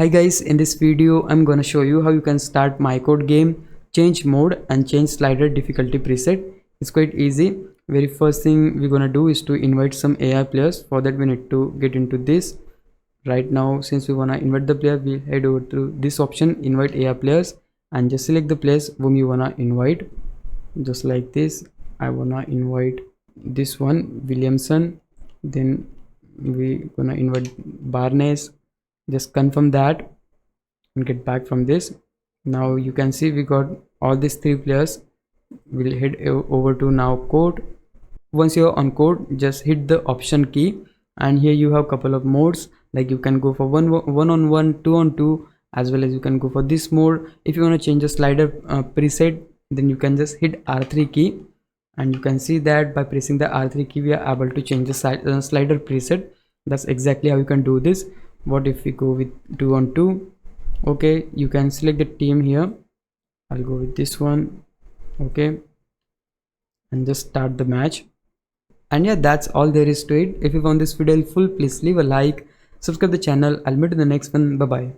Hi guys, in this video I'm gonna show you how you can start MyCourt game, change mode and change slider difficulty preset. It's quite easy. Very first thing we're gonna do is to invite some AI players. For that we need to get into this. Right now, since we wanna invite the player, we'll head over to this option, invite AI players, and just select the players whom you wanna invite. Just like this, I wanna invite this one, Williamson. Then we gonna invite Barnes. Just confirm that and get back from this. Now you can see we got all these three players. We'll head over to now court. Once you're on court, just hit the option key, and here you have couple of modes, like you can go for one on one, two on two, as well as you can go for this mode. If you want to change the slider preset, then you can just hit R3 key, and you can see that by pressing the R3 key we are able to change the slider preset. That's exactly how you can do this. What if we go with 2 on 2? Okay, you can select the team here. I'll go with this one. Okay, and just start the match. And yeah, that's all there is to it. If you found this video helpful, please leave a like, subscribe the channel. I'll meet you in the next one. Bye bye.